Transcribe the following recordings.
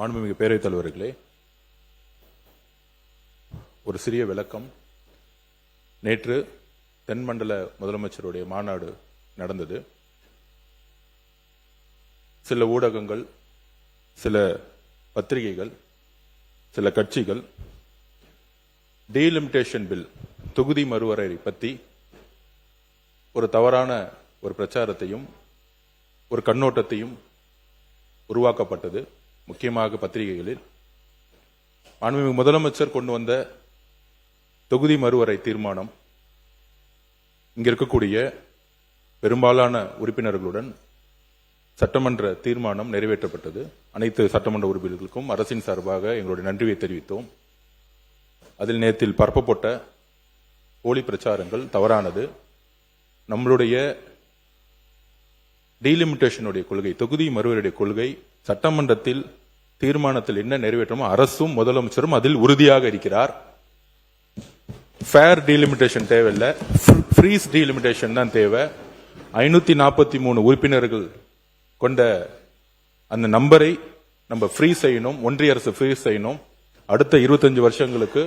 மாண்புமிகு பேரவைத் தலைவர்களே, ஒரு சிறிய விளக்கம். நேற்று தென்மண்டல முதலமைச்சருடைய மாநாடு நடந்தது. சில ஊடகங்கள், சில பத்திரிகைகள், சில கட்சிகள் டீலிமிட்டேஷன் பில், தொகுதி மறுவரையறை பற்றி ஒரு தவறான ஒரு பிரச்சாரத்தையும் ஒரு கண்ணோட்டத்தையும் உருவாக்கப்பட்டது. முக்கியமாக பத்திரிகைகளில் மாண்புமிகு முதலமைச்சர் கொண்டு வந்த தொகுதி மறுவரை தீர்மானம் இங்க இருக்கக்கூடிய பெரும்பாலான உறுப்பினர்களுடன் சட்டமன்ற தீர்மானம் நிறைவேற்றப்பட்டது. அனைத்து சட்டமன்ற உறுப்பினர்களுக்கும் அரசின் சார்பாக எங்களுடைய நன்றியை தெரிவித்தோம். அதில் நேரத்தில் பரப்பப்பட்ட போலி பிரச்சாரங்கள் தவறானது. நம்மளுடைய டீலிமிட்டேஷனுடைய கொள்கை, தொகுதி மறுவரையுடைய கொள்கை சட்டமன்றத்தில் தீர்மானத்தில் என்ன நிறைவேற்றமோ அரசும் முதலமைச்சரும் அதில் உறுதியாக இருக்கிறார். ஃபேர் டீலிமிட்டேஷன் தேவையில்லை, ஃப்ரீஸ் டீலிமிட்டேஷன் தான் தேவை. 543 உறுப்பினர்கள் கொண்ட அந்த நம்பரை நம்ம ஃப்ரீஸ் செய்யணும், ஒன்றிய அரசு ஃப்ரீஸ் செய்யணும். அடுத்த 25 வருஷங்களுக்கு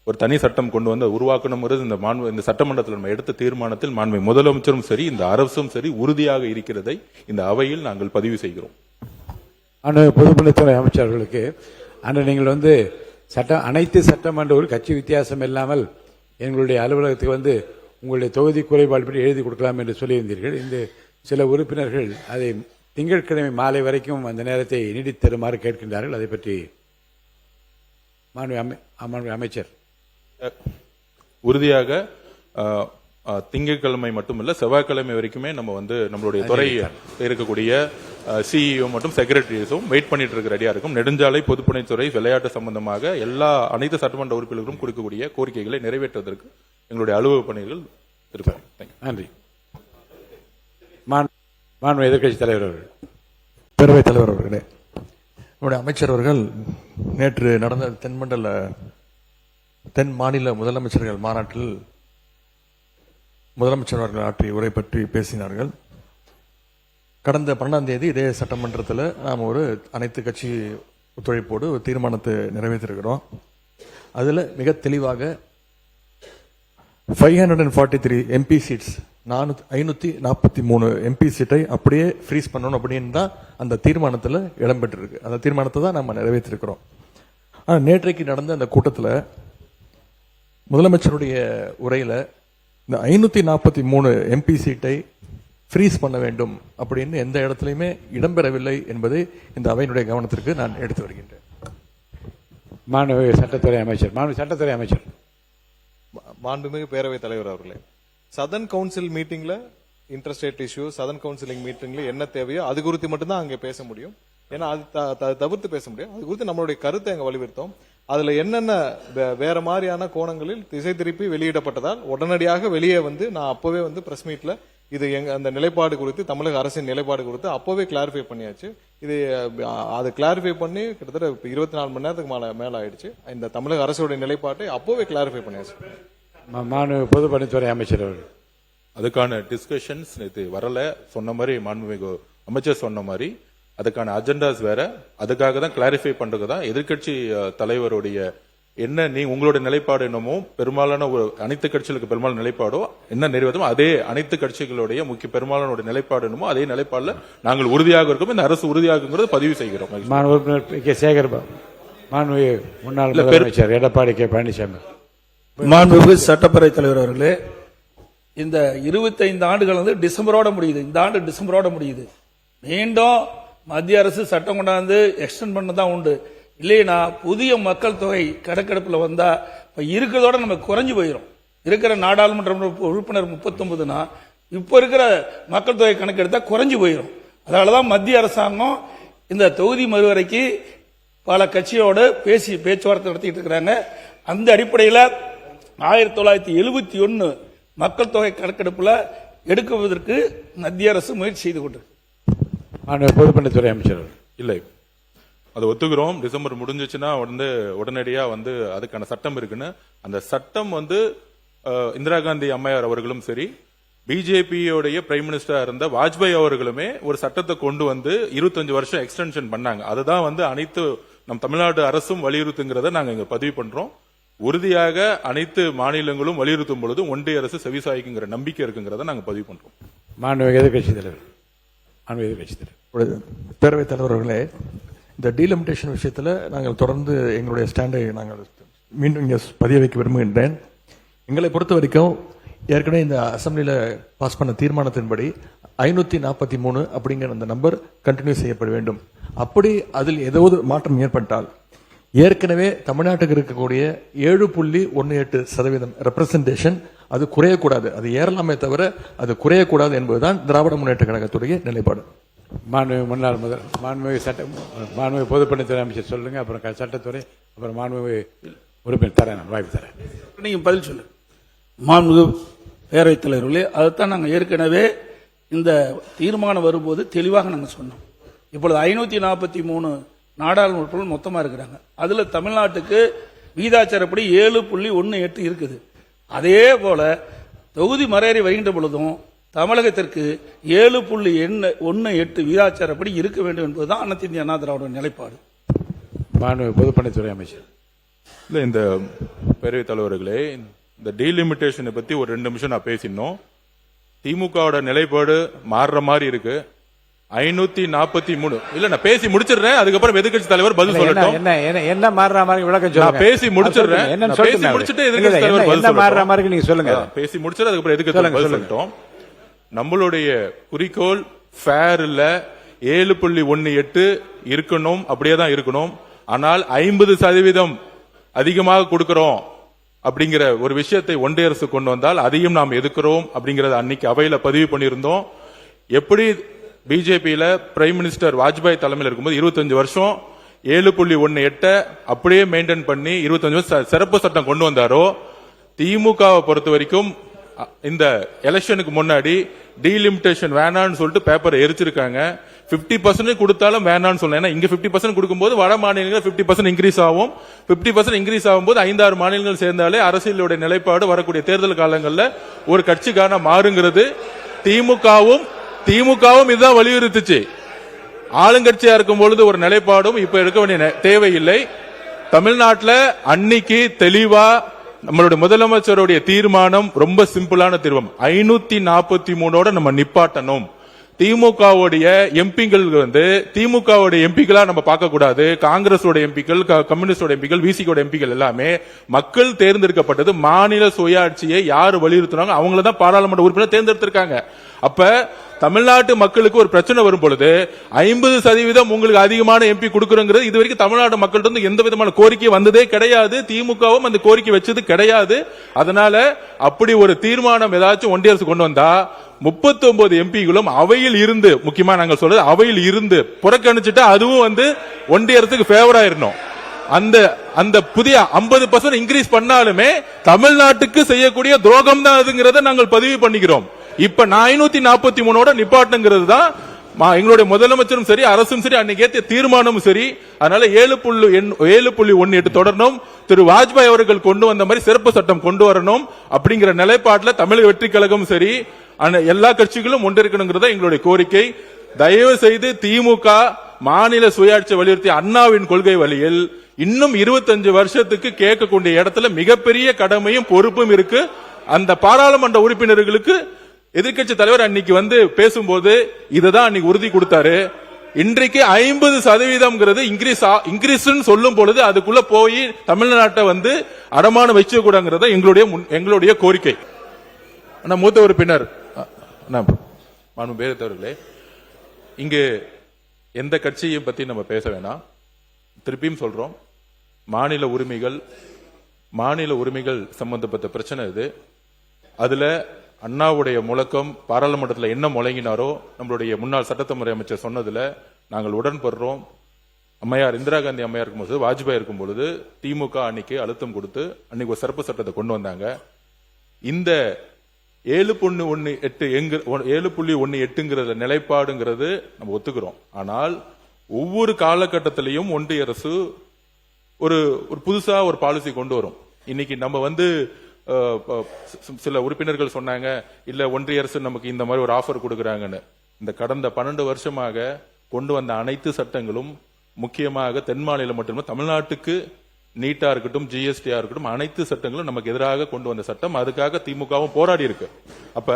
ஒரு தனி சட்டம் கொண்டு வந்து உருவாக்கணுங்கிறது இந்த சட்டமன்றத்தில் நம்ம எடுத்த தீர்மானத்தில் மாண்பு முதலமைச்சரும் சரி, இந்த அரசும் சரி உறுதியாக இருக்கிறதை இந்த அவையில் நாங்கள் பதிவு செய்கிறோம். பொதுப்பணித்துறை அமைச்சர்களுக்கு நீங்கள் அனைத்து சட்டமன்ற கட்சி வித்தியாசம் இல்லாமல் எங்களுடைய அலுவலகத்துக்கு உங்களுடைய தொகுதி குறைபாடு பற்றி எழுதி கொடுக்கலாம் என்று சொல்லியிருந்தீர்கள். இந்த சில உறுப்பினர்கள் அதை திங்கட்கிழமை மாலை வரைக்கும் அந்த நேரத்தை நீடித்து தருமாறு கேட்கின்றார்கள். அதை பற்றி அமைச்சர் உறுதியாக திங்கட்கிழமை மட்டுமல்ல, செவ்வாய்க்கிழமை வரைக்குமே நம்ம நம்மளுடைய துறை இருக்கக்கூடிய சிஇஓ மற்றும் செக்ரட்டரிஸும் வெயிட் பண்ணிட்டு இருக்க ரெடியா இருக்கும். நெடுஞ்சாலை, பொதுப்பணித்துறை, விளையாட்டு சம்பந்தமாக அனைத்து சட்டமன்ற உறுப்பினர்களும் கொடுக்கக்கூடிய கோரிக்கைகளை நிறைவேற்றுவதற்கு எங்களுடைய அலுவலக பணிகள் இருப்பாங்க. நன்றி. மாண்பு எதிர்க்கட்சி தலைவர் அவர்கள். பேரவைத் தலைவர் அவர்களே, நம்முடைய அமைச்சர் அவர்கள் நேற்று நடந்த தென் மாநில முதலமைச்சர்கள் மாநாட்டில் முதலமைச்சர் அவர்கள் ஆற்றிய உரை பற்றி பேசினார்கள். கடந்த 12ஆம் தேதி இதே சட்டமன்றத்தில் நாம் ஒரு அனைத்து கட்சி ஒத்துழைப்போடு ஒரு தீர்மானத்தை நிறைவேற்றிருக்கிறோம். அதில் மிக தெளிவாக 543 எம்பி சீட்ஸ், 543 எம்பி சீட்டை அப்படியே ஃப்ரீஸ் பண்ணணும் அப்படின்னு தான் அந்த தீர்மானத்தில் இடம்பெற்றிருக்கு. அந்த தீர்மானத்தை தான் நம்ம நிறைவேற்றிருக்கிறோம். ஆனால் நேற்றைக்கு நடந்த அந்த கூட்டத்தில் முதலமைச்சருடைய உரையில இந்த 543 எம்பி சீட்டை ஃப்ரீஸ் பண்ண வேண்டும் அப்படின்னு எந்த இடத்துலையுமே இடம்பெறவில்லை என்பதை இந்த அவையினுடைய கவனத்திற்கு நான் எடுத்து வருகின்றேன். மாண்புமிகு சட்டத்துறை அமைச்சர். மாண்புமிகு பேரவைத் தலைவர் அவர்களே, சதர்ன் கவுன்சில் மீட்டிங்ல இன்டர்ஸ்டேட் இஷ்யூ, சதர்ன் கவுன்சிலிங் மீட்டிங்ல என்ன தேவையோ அது குறித்து மட்டும்தான் அங்க பேச முடியும். ஏன்னா அது தவிர்த்து பேச முடியும். அது குறித்து நம்மளுடைய கருத்தை அங்க வலியுறுத்தோம். அதுல என்னென்ன வேற மாதிரியான கோணங்களில் திசை திருப்பி வெளியிடப்பட்டதால் உடனடியாக வெளியே நான் அப்பவே பிரஸ் மீட்ல இது அந்த நிலைப்பாடு குறித்து, தமிழக அரசின் நிலைப்பாடு குறித்து அப்பவே கிளாரிஃபை பண்ணியாச்சு. இது அது கிளாரிஃபை பண்ணி கிட்டத்தட்ட 24 மணி நேரத்துக்கு மேல ஆயிடுச்சு. இந்த தமிழக அரசுடைய நிலைப்பாட்டை அப்பவே கிளாரிஃபை பண்ணியாச்சு. பொதுப்பணித்துறை அமைச்சர் அவர்கள். அதுக்கான டிஸ்கஷன்ஸ் நேற்று வரல. சொன்ன மாதிரி மாண்புமிகு அமைச்சர் சொன்ன மாதிரி அதுக்கான அஜெண்டாஸ் வேற. அதுக்காக தான் கிளாரிஃபை பண்றதுக்கு தான் எதிர்கட்சி தலைவருடைய உங்களுடைய நிலைப்பாடு என்னமோ, பெரும்பாலான அனைத்து கட்சிகளுக்கு பெரும்பாலான நிலைப்பாடோ என்ன நிறைவேறுமோ அதே அனைத்து கட்சிகளுடைய முக்கிய பெரும்பாலான நிலைப்பாடு என்னமோ அதே நிலைப்பாடுல நாங்கள் உறுதியாக இருக்கோம். இந்த அரசு உறுதியாக பதிவு செய்கிறோம். முன்னாள் முதலமைச்சர் எடப்பாடி கே பழனிசாமி. மாண்புமிகு சட்டப்பேரவை தலைவர் அவர்களே, இந்த 25 ஆண்டுகள் டிசம்பரோட முடியுது. இந்த ஆண்டு டிசம்பரோட முடியுது. மீண்டும் மத்திய அரசு சட்டம் கொண்டாந்து எக்ஸ்டெண்ட் பண்ணதான் உண்டு. இல்லையா புதிய மக்கள் தொகை கணக்கெடுப்புல வந்தா இப்ப இருக்கிறதோட நம்ம குறைஞ்சு போயிடும். இருக்கிற நாடாளுமன்ற உறுப்பினர் 39னா இப்ப இருக்கிற மக்கள் தொகை கணக்கெடுத்தா குறைஞ்சு போயிடும். அதனாலதான் மத்திய அரசாங்கம் இந்த தொகுதி மறுவரைக்கு பல கட்சியோடு பேச்சுவார்த்தை நடத்திட்டு இருக்கிறாங்க. அந்த அடிப்படையில் 1971 மக்கள் தொகை கணக்கெடுப்புல எடுக்குவதற்கு மத்திய அரசு முயற்சி செய்து கொண்டிருக்கு. பொதுப்பணித்துறை அமைச்சர் இல்லை, அது ஒத்துக்கிறோம். டிசம்பர் முடிஞ்சிச்சுன்னா உடனடியா அதுக்கான சட்டம் இருக்குன்னு. அந்த சட்டம் இந்திரா காந்தி அம்மையார் அவர்களும் சரி, பிஜேபியோடைய பிரைம் மினிஸ்டரா இருந்த வாஜ்பாய் அவர்களுமே ஒரு சட்டத்தை கொண்டு வந்து 25 வருஷம் எக்ஸ்டென்ஷன் பண்ணாங்க. அதுதான் வந்து அனைத்து நம் தமிழ்நாடு அரசும் வலியுறுத்துங்கிறத நாங்க இங்க பதிவு பண்றோம். உறுதியாக அனைத்து மாநிலங்களும் வலியுறுத்தும் பொழுது ஒன்றிய அரசு செவிசாய்க்குங்கிற நம்பிக்கை இருக்குங்கிறத நாங்க பதிவு பண்றோம். மாண்புமிகு எதிர்க்கட்சி தலைவர். மாண்புமிகு எதிர்க்கட்சி தலைவர். பேரவைத் தலைவர்களே, இந்த டீலிமிட்டேஷன் விஷயத்தில் நாங்கள் தொடர்ந்து எங்களுடைய ஸ்டாண்டை நாங்கள் மீண்டும் இங்கே பதிய வைக்க விரும்புகின்றேன். எங்களை பொறுத்த வரைக்கும் ஏற்கனவே இந்த அசம்பிளியில் பாஸ் பண்ண தீர்மானத்தின்படி 543 அப்படிங்கிற அந்த நம்பர் கண்டினியூ செய்யப்பட வேண்டும். அப்படி அதில் ஏதாவது மாற்றம் ஏற்பட்டால் ஏற்கனவே தமிழ்நாட்டுக்கு இருக்கக்கூடிய 7.18% ரெப்ரசன்டேஷன் அது குறையக்கூடாது, அது ஏறலாமே தவிர அது குறையக்கூடாது என்பதுதான் திராவிட முன்னேற்ற கழகத்துடைய நிலைப்பாடு. மாண்புமிகு முன்னாள் மாண்புமிகு பொதுப்பணித்துறை அமைச்சர் சொல்லுங்க, அப்புறம் சட்டத்துறை, அப்புறம் மாண்புமிகு உறுப்பினர் தரேன், நான் வாய்ப்பு தரேன். நீங்க பதில் சொல்லு. மாண்புமிகு பேரவைத் தலைவர்களே, அதைத்தான் நாங்கள் ஏற்கனவே இந்த தீர்மானம் வரும்போது தெளிவாக நாங்கள் சொன்னோம். இப்பொழுது 543 நாடாளுமன்ற உறுப்பினர்கள் மொத்தமா இருக்கிறாங்க. அதுல தமிழ்நாட்டுக்கு வீதாச்சாரப்படி 7.18 இருக்குது. அதே போல தொகுதி மறையறை வருகின்ற பொழுதும் தமிழகத்திற்கு 7.18 வீதாச்சாரப்படி இருக்க வேண்டும் என்பதுதான் அனைத்து இந்திய அண்ணா திராவிட நிலைப்பாடு. மாண்புமிகு பொதுப்பணித்துறை அமைச்சர். இல்ல, இந்த பேரவைத் தலைவர்களே, இந்த டீலிமிட்டேஷனை பத்தி ஒரு 2 நிமிஷம் நான் பேசினோம். திமுகவோட நிலைப்பாடு மாறுற மாதிரி இருக்கு. 543 இல்ல, நான் பேசி முடிச்சிடுறேன், அதுக்கப்புறம் எதிர்க்கட்சி தலைவர் பதில் சொல்லட்டும். என்ன மாறுற மாதிரி விளக்கம் சொல்லுங்க. நான் பேசி முடிச்சிடுறேன், பேசி முடிச்சிட்டு எதிர்க்கட்சி தலைவர் பதில் சொல்லட்டும். மாறுற மாதிரி நீங்க சொல்லுங்க. பேசி முடிச்சிட்டு அதுக்கப்புறம் எதிர்க்கட்சி தலைவர் பதில் சொல்லட்டும். நம்மளுடைய குறிக்கோள் ஃபேர் இல்ல, 7.18 இருக்கணும், அப்படியே தான் இருக்கணும். ஆனால் 50% அதிகமாக கொடுக்கிறோம் அப்படிங்கிற ஒரு விஷயத்தை ஒன்றிய அரசு கொண்டு வந்தால் அதையும் நாம் எதிர்க்கிறோம் அப்படிங்கறத அன்னைக்கு அவையில பதிவு பண்ணியிருந்தோம். எப்படி பிஜேபியில பிரைம் மினிஸ்டர் வாஜ்பாய் தலைமையில் இருக்கும்போது 25 வருஷம் 7.18 அப்படியே மெயின்டைன் பண்ணி 25 வருஷம் சிறப்பு சட்டம் கொண்டு வந்தாரோ, திமுகவை பொறுத்த வரைக்கும் இந்த எலெக்ஷனுக்கு முன்னாடி டீலிமிட்டேஷன் வேணான்னு சொல்லிட்டு பேப்பரை எரிச்சிருக்காங்க. 50% கொடுத்தாலும் வேணான்னு சொல்லலாம். ஏன்னா இங்க 50% கொடுக்கும்போது வட மாநிலங்கள் 50% இன்க்ரீஸ் ஆகும். 50% இன்க்ரீஸ் ஆகும்போது 5-6 மாநிலங்கள் சேர்ந்தாலே அரசியலுடைய நிலைப்பாடு வரக்கூடிய தேர்தல் காலங்களில் ஒரு கட்சிக்கான மாறுங்கிறது திமுகவும் இதுதான் வலியுறுத்துச்சு. ஆளுங்கட்சியா இருக்கும் பொழுது ஒரு நிலைப்பாடும் இப்ப எடுக்க வேண்டிய தேவையில்லை. தமிழ்நாட்டில் அன்னைக்கு தெளிவா நம்மளுடைய முதலமைச்சருடைய தீர்மானம் ரொம்ப சிம்பிளான தீர்மானம். 543 நம்ம நிப்பாட்டணும். திமுகவுடைய எம்பிக்கள் திமுகவுடைய எம்பிக்களா நம்ம பார்க்க கூடாது. காங்கிரஸோட எம்பிக்கள், கம்யூனிஸ்டோட எம்பிக்கள், விசிகோட எம்பிக்கள் எல்லாமே மக்கள் தேர்ந்தெடுக்கப்பட்டது. மாநில சுயாட்சியை யாரு வலியுறுத்தினாங்க அவங்கள தான் பாராளுமன்ற உறுப்பினர் தேர்ந்தெடுத்திருக்காங்க. அப்ப தமிழ்நாட்டு மக்களுக்கு ஒரு பிரச்சனை வரும் பொழுது 50% உங்களுக்கு அதிகமான எம்பி கொடுக்கறங்கிறது இது வரைக்கும் தமிழ்நாடு மக்கள்கிட்ட எந்த விதமான கோரிக்கை வந்ததே கிடையாது. திமுகவும் அந்த கோரிக்கை வச்சது கிடையாது. அதனால அப்படி ஒரு தீர்மானம் ஏதாச்சும் ஒன்றிய அரசு கொண்டு வந்தா 39 எம்பிகளும் அவையில் இருந்து, முக்கியமா நாங்கள் சொல்றது அவையில் இருந்து புறக்கணிச்சுட்டா அதுவும் ஒன்றிய அரசுக்கு ஃபேவரா இருக்கணும். அந்த புதிய 50% இன்க்ரீஸ் பண்ணாலுமே தமிழ்நாட்டுக்கு செய்யக்கூடிய துரோகம் தான் அதுங்கிறத நாங்கள் பதிவு பண்ணிக்கிறோம். இப்ப 543 நிப்பாட்டுங்கிறது தான் எங்களுடைய முதலமைச்சரும் சரி, அரசும் சரி, அன்னைக்கு ஏற்றிய தீர்மானமும் சரி. அதனால 7.18 தொடரணும். திரு வாஜ்பாய் அவர்கள் கொண்டு வந்த மாதிரி சிறப்பு சட்டம் கொண்டு வரணும் அப்படிங்கிற நிலைப்பாட்டில் தமிழக வெற்றி கழகம் சரி, எல்லா கட்சிகளும் ஒன்றிருக்கணுங்கிறத எங்களுடைய கோரிக்கை. தயவு செய்து திமுக மாநில சுயாட்சி வலியுறுத்திய அண்ணாவின் கொள்கை வழியில் இன்னும் 25 வருஷத்துக்கு கேட்கக்கூடிய இடத்துல மிகப்பெரிய கடமையும் பொறுப்பும் இருக்கு. அந்த பாராளுமன்ற உறுப்பினர்களுக்கு எதிர்க்கட்சி தலைவர் அன்னைக்கு பேசும்போது இததான் அன்னைக்கு உறுதி கொடுத்தாரு. இன்றைக்கு 50% இன்க்ரீஸ் சொல்லும் பொழுது அதுக்குள்ள போய் தமிழ்நாட்டை அடமானம் வச்சுக்க கூடாங்கிறத எங்களுடைய கோரிக்கை. மூத்த உறுப்பினர் பேரத்தவர்களே, இங்கு எந்த கட்சியை பத்தி நம்ம பேச வேணாம். திருப்பியும் சொல்றோம், மாநில உரிமைகள் சம்பந்தப்பட்ட பிரச்சனை இது. அதுல அண்ணாவுடைய முழக்கம் பாராளுமன்றத்தில் என்ன முழங்கினாரோ நம்மளுடைய முன்னாள் சட்டத்துறை அமைச்சர் சொன்னதுல நாங்கள் உடன்படுறோம். அம்மையார் இந்திரா காந்தி அம்மையார் இருக்கும்போது, வாஜ்பாய் இருக்கும் பொழுது திமுக அன்னைக்கு அழுத்தம் கொடுத்து அன்னைக்கு ஒரு சிறப்பு சட்டத்தை கொண்டு வந்தாங்க. இந்த 7.18 நிலைப்பாடுங்கிறது நம்ம ஒத்துக்கிறோம். ஆனால் ஒவ்வொரு காலகட்டத்திலையும் ஒன்றிய அரசு ஒரு புதுசா ஒரு பாலிசி கொண்டு வரும். இன்னைக்கு நம்ம சில உறுப்பினர்கள் சொன்னாங்க இல்ல ஒன்றிய அரசு நமக்கு இந்த மாதிரி ஒரு ஆஃபர் கொடுக்கறாங்கன்னு. இந்த கடந்த 12 வருஷமாக கொண்டு வந்த அனைத்து சட்டங்களும் முக்கியமாக தென் மாநிலம் மட்டுமே தமிழ்நாட்டுக்கு நீட்டா இருக்கட்டும் ஜிஎஸ்டியா இருக்கட்டும் அனைத்து சட்டங்களும் நமக்கு எதிராக கொண்டு வந்த சட்டம். அதுக்காக திமுகவும் போராடி இருக்கு. அப்ப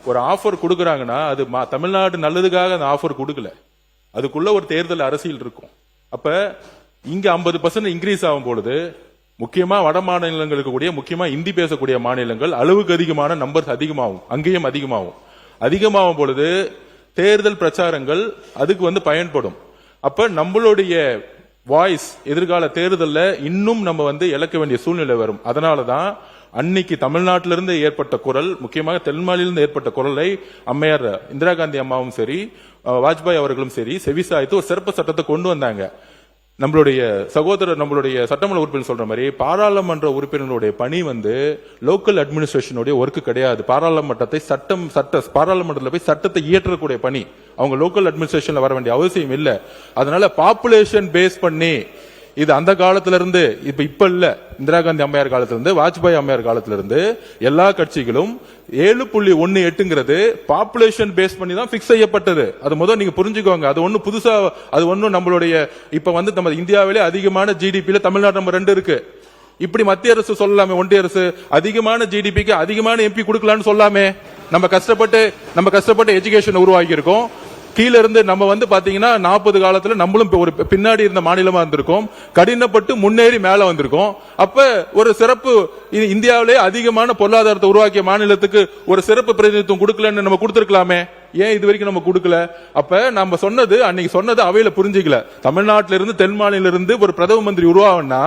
ஒரு ஆஃபர் கொடுக்கறாங்கன்னா அது தமிழ்நாடு நல்லதுக்காக அந்த ஆஃபர் கொடுக்கல, அதுக்குள்ள ஒரு தேர்தல் அரசியல் இருக்கும். அப்ப இங்க 50% இன்க்ரீஸ் ஆகும் பொழுது முக்கியமா வட மாநிலங்களுக்கு கூடிய முக்கியமா இந்தி பேசக்கூடிய மாநிலங்கள் அளவுக்கு அதிகமான நம்பர்ஸ் அதிகமாகும், அங்கேயும் அதிகமாகும் பொழுது தேர்தல் பிரச்சாரங்கள் அதுக்கு பயன்படும். அப்ப நம்மளுடைய வாய்ஸ் எதிர்கால தேர்தல்ல இன்னும் நம்ம இழக்க வேண்டிய சூழ்நிலை வரும். அதனாலதான் அன்னைக்கு தமிழ்நாட்டிலிருந்து ஏற்பட்ட குரல், முக்கியமாக தென் மாநிலிருந்து ஏற்பட்ட குரலை அம்மையார் இந்திரா காந்தி அம்மாவும் சரி வாஜ்பாய் அவர்களும் சரி செவிசாய்த்து ஒரு சிறப்பு சட்டத்தை கொண்டு வந்தாங்க. நம்மளுடைய சகோதரர் நம்மளுடைய சட்டமன்ற உறுப்பினர் சொல்ற மாதிரி பாராளுமன்ற உறுப்பினர்களுடைய பணி லோக்கல் அட்மினிஸ்ட்ரேஷனுடைய ஒர்க் கிடையாது. பாராளுமன்றத்தில் போய் சட்டத்தை இயற்றக்கூடிய பணி அவங்க லோக்கல் அட்மினிஸ்ட்ரேஷன்ல வர வேண்டிய அவசியம் இல்ல. அதனால பாப்புலேஷன் பேஸ் பண்ணி இது அந்த காலத்துல இருந்து இப்ப இல்ல, இந்திரா காந்தி அம்மையார் காலத்துல இருந்து வாஜ்பாய் அம்மையார் காலத்துல இருந்து எல்லா கட்சிகளும் 7.18 பாப்புலேஷன் பேஸ் பண்ணி தான் பிக்ஸ் செய்யப்பட்டது. அது முதல் நீங்க புரிஞ்சுக்கோங்க. அது ஒண்ணு புதுசா, அது ஒண்ணு நம்மளுடைய இப்ப நம்ம இந்தியாவிலே அதிகமான ஜிடிபியில தமிழ்நாடு நம்பர் 2 இருக்கு. இப்படி மத்திய அரசு சொல்லலாமே, ஒன்றிய அரசு அதிகமான ஜிடிபிக்கு அதிகமான எம்பி கொடுக்கலாம்னு சொல்லாமே. நம்ம கஷ்டப்பட்டு எஜுகேஷன் உருவாக்கி இருக்கோம். கீழ இருந்து நம்ம பாத்தீங்கன்னா 40 காலத்துல நம்மளும் ஒரு பின்னாடி இருந்த மாநிலமா இருந்திருக்கோம், கடினப்பட்டு முன்னேறி மேல வந்திருக்கோம். அப்ப ஒரு சிறப்பு இந்தியாவிலே அதிகமான பொருளாதாரத்தை உருவாக்கிய மாநிலத்துக்கு ஒரு சிறப்பு பிரதிநிதித்துவம் கொடுக்கலன்னு நம்ம கொடுத்திருக்கலாமே. ஏன் இது வரைக்கும் நம்ம கொடுக்கல? அப்ப நம்ம அன்னைக்கு சொன்னது அவையில புரிஞ்சுக்கல. தமிழ்நாட்டில இருந்து தென் மாநில இருந்து ஒரு பிரதம மந்திரி உருவாகணும்னா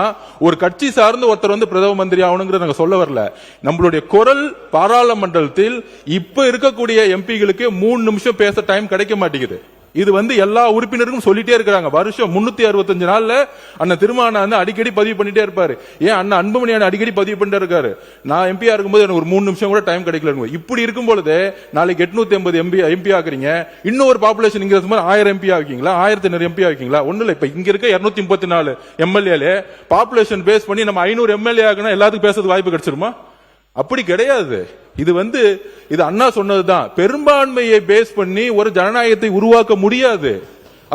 ஒரு கட்சி சார்ந்து ஒருத்தர் பிரதம மந்திரி ஆகணுங்கிறத நாங்க சொல்ல வரல. நம்மளுடைய குரல் பாராளுமன்றத்தில் இப்ப இருக்கக்கூடிய எம்பிகளுக்கு 3 நிமிஷம் பேச டைம் கிடைக்க மாட்டேங்குது. இது எல்லா உறுப்பினருக்கும் சொல்லிட்டே இருக்காங்க. வருஷம் 365 நாள்ல அண்ணன் திருமாவளவன் அடிக்கடி பதிவு பண்ணிட்டே இருப்பாரு. ஏன் அண்ணன் அன்புமணி அடிக்கடி பதிவு பண்ணிட்டே இருக்காரு, நான் எம்பியா இருக்கும்போது எனக்கு ஒரு 3 நிமிஷம் கூட டைம் கிடைக்கல. இப்படி இருக்கும் பொழுது நாளைக்கு 850 எம்பி ஆக்குறீங்க, இன்னும் ஒரு பாப்புலேஷன் இங்க 1000 எம்பி ஆக்கீங்களா, 1500 எம்பி ஆக்கீங்களா? ஒண்ணு இல்ல. இப்ப இங்க இருக்க 234 எம்எல்ஏ பாப்புலேஷன் பேஸ் பண்ணி நம்ம 500 எம்எல்ஏ ஆகுனா எல்லாத்துக்கும் பேசுறதுக்கு வாய்ப்பு கிடைச்சிருமா? அப்படி கிடையாது. இது அண்ணா சொன்னதுதான். பெரும்பான்மையை பேஸ் பண்ணி ஒரு ஜனநாயகத்தை உருவாக்க முடியாது.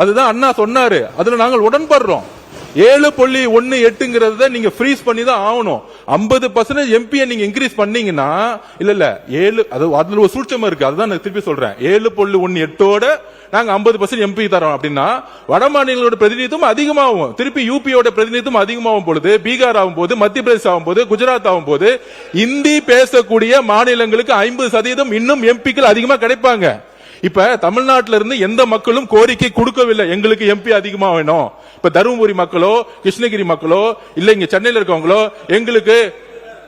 அதுதான் அண்ணா சொன்னாரு. அதுல நாங்கள் உடன்படுறோம். 7.18 நீங்க ஃப்ரீஸ் பண்ணி தான் ஆகணும். 50% எம்பியை நீங்க இன்க்ரீஸ் பண்ணீங்கன்னா இல்ல அதுல ஒரு சூழ்ச்சமா இருக்கு. அதுதான் நான் திருப்பி சொல்றேன். 7.18 நாங்க 50% எம்பி தரோம் அப்படின்னா வட மாநிலங்களோட பிரதிநிதித்துவம் அதிகமாகும். திருப்பி யூபியோட பிரதிநிதித்துவம் அதிகமாகும் பொழுது, பீகார் ஆகும் போது, மத்திய பிரதேசம் ஆகும் போது, குஜராத் ஆகும் போது இந்தி பேசக்கூடிய மாநிலங்களுக்கு 50% இன்னும் எம்பிக்கள் அதிகமா கிடைப்பாங்க. இப்ப தமிழ்நாட்டில இருந்து எந்த மக்களும் கோரிக்கை கொடுக்கவில்லை எங்களுக்கு எம்பி அதிகமா வேணும். இப்ப தருமபுரி மக்களோ கிருஷ்ணகிரி மக்களோ இல்ல இங்க சென்னையில இருக்கவங்களோ எங்களுக்கு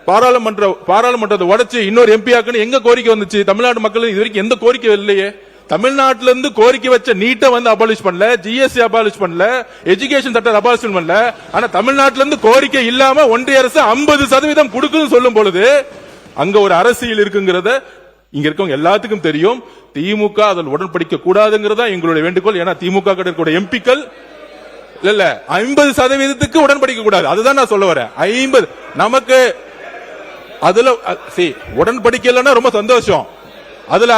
பாராளுமன்றத்தை உடைச்சு இன்னொரு எம்பி ஆக்குன்னு எங்க கோரிக்கை வந்துச்சு? தமிழ்நாடு மக்கள் இது வரைக்கும் எந்த கோரிக்கை இல்லையே. தமிழ்நாட்டில இருந்து கோரிக்கை வச்ச நீட்டை அபாலிஷ் பண்ணல, ஜிஎஸ்டி அபாலிஷ் பண்ணல, எஜுகேஷன் சட்டத்தை அபாலிஷ் பண்ணல. ஆனா தமிழ்நாட்டில இருந்து கோரிக்கை இல்லாம ஒன்றிய அரசு 50% கொடுக்குன்னு சொல்லும் பொழுது அங்க ஒரு அரசியல் இருக்குங்கிறத இங்க இருக்கவங்க எல்லாத்துக்கும் தெரியும். திமுக அதில் உடன்படிக்க கூடாதுங்கிறதா எங்களுடைய வேண்டுகோள். ஏன்னா திமுக கிட்ட எம்பிக்கள் இல்ல 50% உடன்படிக்க கூடாது. அதுதான் நான் சொல்ல வரேன். 50 நமக்கு அதுல உடன்படிக்கலன்னா ரொம்ப சந்தோஷம். அதுல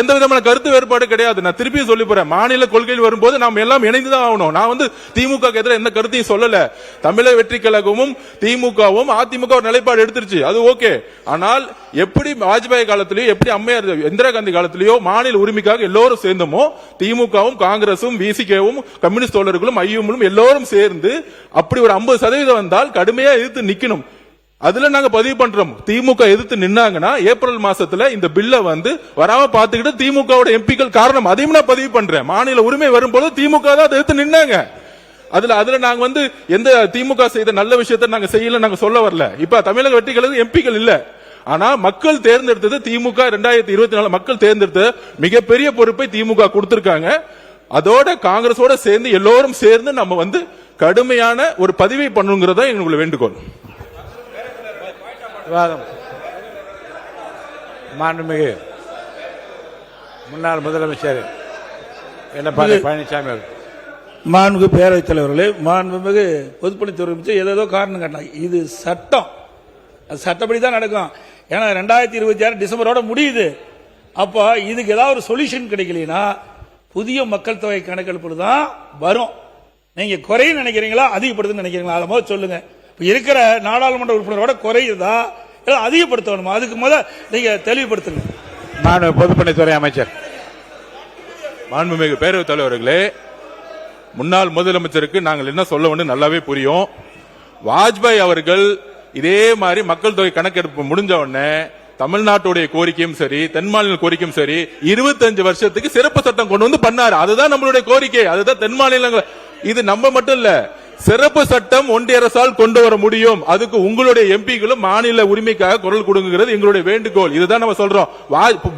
எந்த விதமான கருத்து வேறுபாடு கிடையாது. நான் திருப்பி சொல்லி போறேன். மாநில கொள்கையில் வரும்போது நாம் எல்லாம் இணைந்துதான் ஆகணும். நான் திமுக எதிராக எந்த கருத்தையும் சொல்லல. தமிழக வெற்றி கழகமும் திமுகவும் அதிமுக ஒரு நிலைப்பாடு எடுத்துருச்சு, அது ஓகே. ஆனால் எப்படி வாஜ்பாய் காலத்திலயோ எப்படி அம்மையார் இந்திரா காந்தி காலத்திலயோ மாநில உரிமைக்காக எல்லோரும் சேர்ந்தோமோ திமுகவும் காங்கிரசும் விசிகேவும் கம்யூனிஸ்ட் தோழர்களும் ஐயுமும் எல்லோரும் சேர்ந்து அப்படி ஒரு 50% வந்தால் கடுமையா எதிர்த்து நிக்கணும். அதுல நாங்க பதிவு பண்றோம். திமுக எதிர்த்து நின்னாங்கன்னா ஏப்ரல் மாசத்துல இந்த பில்ல வராம பாத்துக்கிட்டு திமுக எம்பிக்கள் காரணம் அதையும் நான் பதிவு பண்றேன். மாநில உரிமை வரும்போது திமுக தான் எதிர்த்து நின்னாங்க. அதுல நாங்க எந்த திமுக செய்த நல்ல விஷயத்தை நாங்க செய்யல நாங்க சொல்ல வரல. இப்ப தமிழக வெற்றிகளுக்கு எம்பிக்கள் இல்ல. ஆனா மக்கள் தேர்ந்தெடுத்தது திமுக 2024 மக்கள் தேர்ந்தெடுத்த மிகப்பெரிய பொறுப்பை திமுக கொடுத்திருக்காங்க. அதோட காங்கிரஸோட சேர்ந்து எல்லோரும் சேர்ந்து நம்ம கடுமையான ஒரு பதிவை பண்ணுங்கிறதா எங்களுக்கு வேண்டுகோள். விவாதம். மாண்புமிகு முன்னாள் முதலமைச்சர் எடப்பாடி பழனிசாமி அவர்கள். மாண்புமிகு பேரவைத் தலைவர்களே, மாண்புமிகு பொதுப்பணித்துறை அமைச்சர் ஏதோ காரணம் காட்டினாங்க. இது சட்டம். அது சட்டப்படி தான் நடக்கும். ஏன்னா 2026 டிசம்பரோட முடியுது. அப்போ இதுக்கு ஏதாவது ஒரு சொல்யூஷன் கிடைக்கலனா புதிய மக்கள் தொகை கணக்கெடுப்பு தான் வரும். நீங்க குறைன்னு நினைக்கிறீங்களா அதிகப்படுத்துன்னு நினைக்கிறீங்களா அதை முதல்ல சொல்லுங்க. இப்ப இருக்கிற நாடாளுமன்ற உறுப்பினரோட குறையுதா இல்ல அதிகப்படுத்தணுமா? அதுக்கு முதல்ல நீங்க தெளிவுபடுத்துங்க. மாண்பு பொதுப்பணித்துறை அமைச்சர். மாண்புமிகு பேரவைத் தலைவர்களே, முன்னாள் முதலமைச்சருக்கு நாங்கள் என்ன சொல்ல வேண்டும் நல்லாவே புரியும். வாஜ்பாய் அவர்கள் இதே மாதிரி மக்கள் தொகை கணக்கெடுப்பு முடிஞ்ச உடனே தமிழ்நாட்டுடைய கோரிக்கையும் சரி, தென் மாநில கோரிக்கையும் சரி, 25 வருஷத்துக்கு சிறப்பு சட்டம் கொண்டு வந்து பண்ணாரு. அதுதான் நம்மளுடைய கோரிக்கை. அதுதான் தென் மாநிலங்கள். இது நம்ம மட்டும் இல்ல, சிறப்பு சட்டம் ஒன்றிய அரசால் கொண்டு வர முடியும். அதுக்கு உங்களுடைய எம்பிகளும் மாநில உரிமைக்காக குரல் கொடுங்கிறது எங்களுடைய வேண்டுகோள். இதுதான் நம்ம சொல்றோம்.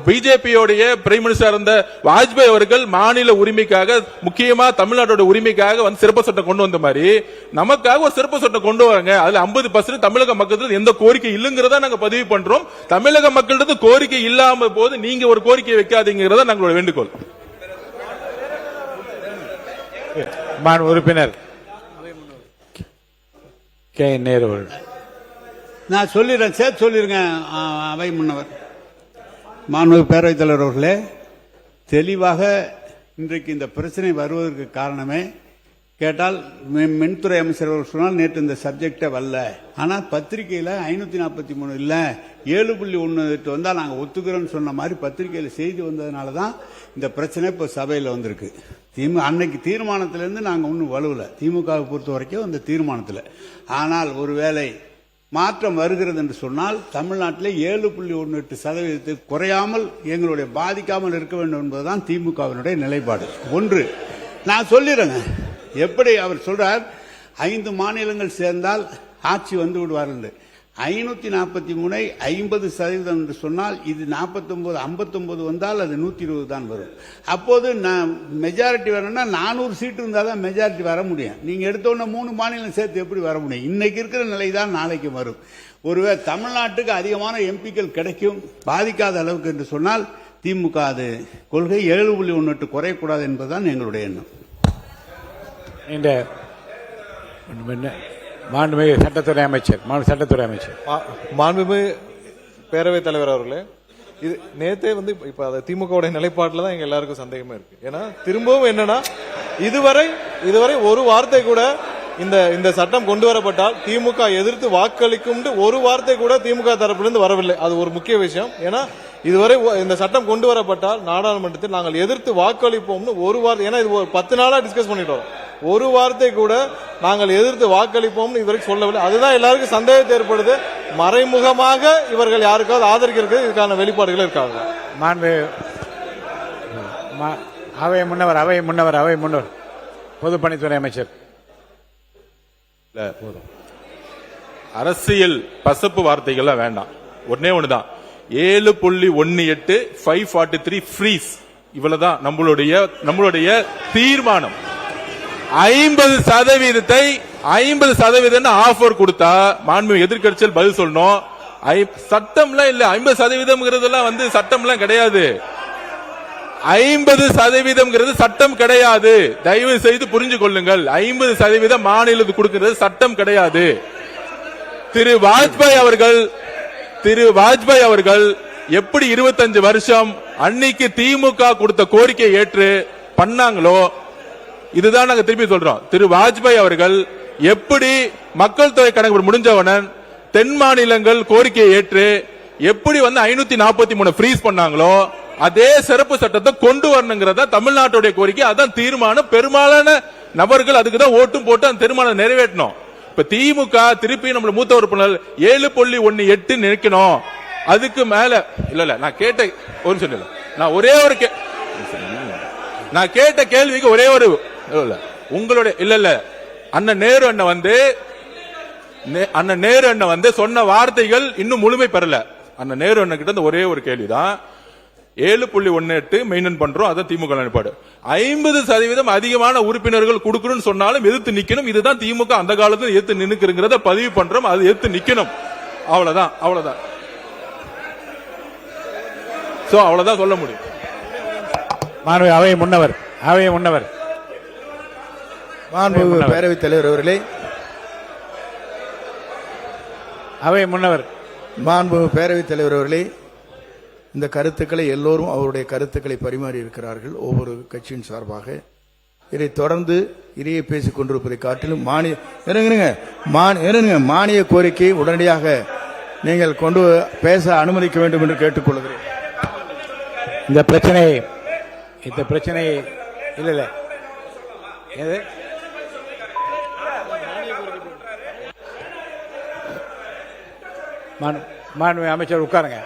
பிஜேபியோடைய பிரைம் மினிஸ்டர் இருந்த வாஜ்பாய் அவர்கள் மாநில உரிமைக்காக, முக்கியமா தமிழ்நாட்டோட உரிமைக்காக வந்து சிறப்பு சட்டம் கொண்டு வந்த மாதிரி நமக்காக ஒரு சிறப்பு சட்டம் கொண்டு வராங்க. அதுல 50% தமிழக மக்களுக்கு எந்த கோரிக்கை இல்லைங்கிறத நாங்க பதிவு பண்றோம். தமிழக மக்களுக்கு கோரிக்கை இல்லாம போது நீங்க ஒரு கோரிக்கை வைக்காதீங்கிறத நாங்களோட வேண்டுகோள். உறுப்பினர் கே நேரு அவர்கள். நான் சொல்லிடுறேன், சேர்த்து சொல்லிருங்க. அவை முன்னவர் மாண்புமிகு பேரவைத் தலைவர் அவர்களே, தெளிவாக இன்றைக்கு இந்த பிரச்சனை வருவதற்கு காரணமே கேட்டால் மின்துறை அமைச்சர் அவர்கள் சொன்னால் நேற்று இந்த சப்ஜெக்டே வரல. ஆனால் பத்திரிகையில் 543 இல்ல 7.18 வந்தால் நாங்கள் ஒத்துக்கிறோம்னு சொன்ன மாதிரி பத்திரிகையில் செய்தி வந்ததுனால தான் இந்த பிரச்சனை இப்போ சபையில் வந்திருக்கு. அன்னைக்கு தீர்மானத்திலிருந்து நாங்கள் ஒன்றும் வலுவல, திமுகவை பொறுத்த வரைக்கும் அந்த தீர்மானத்தில். ஆனால் ஒருவேளை மாற்றம் வருகிறது என்று சொன்னால் தமிழ்நாட்டில் 7.18% குறையாமல் எங்களுடைய பாதிக்காமல் இருக்க வேண்டும் என்பதுதான் திமுகவினுடைய நிலைப்பாடு. ஒன்று நான் சொல்லிடுறேங்க, எப்படி அவர் சொல்றார் 5 மாநிலங்கள் சேர்ந்தால் ஆட்சி வந்து விடுவார்கள். 543 50% என்று சொன்னால் இது 49 59 வந்தால் அது 120 தான் வரும். அப்போது மெஜாரிட்டி வரணும்னா 400 சீட்டு இருந்தால் தான் மெஜாரிட்டி வர முடியும். நீங்க எடுத்தோன்னா 3 மாநிலம் சேர்த்து எப்படி வர முடியும்? இன்னைக்கு இருக்கிற நிலை தான் நாளைக்கு வரும். ஒருவேளை தமிழ்நாட்டுக்கு அதிகமான எம்பிக்கள் கிடைக்கும் பாதிக்காத அளவுக்கு என்று சொன்னால் திமுக அது கொள்கை 7.18 குறையக்கூடாது என்பதுதான் எங்களுடைய எண்ணம். இந்த மாண்புமிகு சட்டத்துறை அமைச்சர் மாண்புமிகு பேரவைத் தலைவர் அவர்களே, இது நேத்தே வந்து இப்ப திமுக நிலைப்பாட்டுல தான் எங்க எல்லாருக்கும் சந்தேகமா இருக்கு. ஏன்னா திரும்பவும் என்னன்னா இதுவரை ஒரு வார்த்தை கூட இந்த சட்டம் கொண்டு வரப்பட்டால் திமுக எதிர்த்து வாக்களிக்கும் ஒரு வார்த்தை கூட திமுக தரப்பிலிருந்து வரவில்லை. அது ஒரு முக்கிய விஷயம். ஏன்னா இதுவரை இந்த சட்டம் கொண்டு வரப்பட்டால் நாடாளுமன்றத்தில் நாங்கள் எதிர்த்து வாக்களிப்போம்னு ஒரு வார்த்தை, ஏன்னா இது 10 நாளா டிஸ்கஸ் பண்ணிட்டு வரோம், ஒரு வார்த்தை கூட நாங்கள் எதிர்த்து வாக்களிப்போம்னு இதுவரைக்கும் சொல்லவில்லை. அதுதான் எல்லாருக்கும் சந்தேகத்தை ஏற்படுது. மறைமுகமாக இவர்கள் யாருக்காவது ஆதரிக்கிறது இதுக்கான வெளிப்பாடுகள் இருக்காங்க. அவை முன்னவர் பொதுப்பணித்துறை அமைச்சர். அரசியல் பசப்பு வார்த்தைகள்லாம் வேண்டாம். ஒன்னே ஒண்ணுதான், 7.18 543 ஃப்ரீஸ். இவ்வளவுதான் நம்மளுடைய தீர்மானம். 50% ஆஃபர் கொடுத்தா மாண்பு எதிர்க்கட்சியில் பதில் சொல்லணும். சட்டம்லாம் இல்ல, 50% வந்து சட்டம்லாம் கிடையாது. 50% சட்டம் கிடையாது. தயவு செய்து புரிஞ்சு கொள்ளுங்கள். 50% மாநிலத்துக்கு கொடுக்கிறது சட்டம் கிடையாது. திரு வாஜ்பாய் அவர்கள் எப்படி 25 வருஷம் அன்னைக்கு திமுக கொடுத்த கோரிக்கை ஏற்று பண்ணாங்களோ, இதுதான் நாங்க திருப்பி சொல்றோம். திரு வாஜ்பாய் அவர்கள் எப்படி மக்கள் தொகை கணக்கு முடிஞ்சவன தென் மாநிலங்கள் கோரிக்கையை ஏற்று எப்படி வந்து 543 ஃப்ரீஸ் பண்ணாங்களோ அதே சிறப்பு சட்டத்தை கொண்டு வரணுங்கிறதா தமிழ்நாட்டுடைய கோரிக்கை. அதான் தீர்மானம். பெரும்பாலான நபர்கள் அதுக்கு தான் ஓட்டும் போட்டு அந்த தீர்மானம் நிறைவேற்றணும். இப்ப திமுக திருப்பி நம்மள மூத்த உறுப்பினர் 7.18 நினைக்கணும். அதுக்கு மேல இல்ல நான் கேட்ட ஒரு சொல்லல, நான் கேட்ட கேள்விக்கு ஒரே ஒரு உங்களுடைய இல்ல அண்ணன் நேரு அண்ணன் வந்து சொன்ன வார்த்தைகள் இன்னும் முழுமை பெறல. அண்ணன் நேரு அண்ணன் கிட்ட ஒரே ஒரு கேள்விதான், 7.18 மெயின்டைன் பண்றோம், அதான் திமுக நிலைப்பாடு. 50% அதிகமான உறுப்பினர்கள் கொடுக்கணும்னு சொன்னாலும் எதிர்த்து நிக்கணும். இதுதான் திமுக அந்த காலத்தில் எதிர்த்து நின்னுக்கிறத பதிவு பண்றோம். அது எதிர்த்து நிக்கணும். அவ்வளவுதான். அவ்வளவுதான் சொல்ல முடியும். அவை முன்னவர் பேரவைத் தலைவர் அவர்களே, அவை முன்னவர் மாண்பு பேரவைத் தலைவர் அவர்களே, இந்த கருத்துக்களை எல்லோரும் அவருடைய கருத்துக்களை பரிமாறி இருக்கிறார்கள் ஒவ்வொரு கட்சியின் சார்பாக. இதை தொடர்ந்து இதையே பேசிக் கொண்டிருப்பதை காட்டிலும் மானிய கோரிக்கையை உடனடியாக நீங்கள் கொண்டு பேச அனுமதிக்க வேண்டும் என்று கேட்டுக்கொள்கிறேன். இந்த பிரச்சனை இல்ல எது மாண்புமிகு அமைச்சர் உட்காருங்க.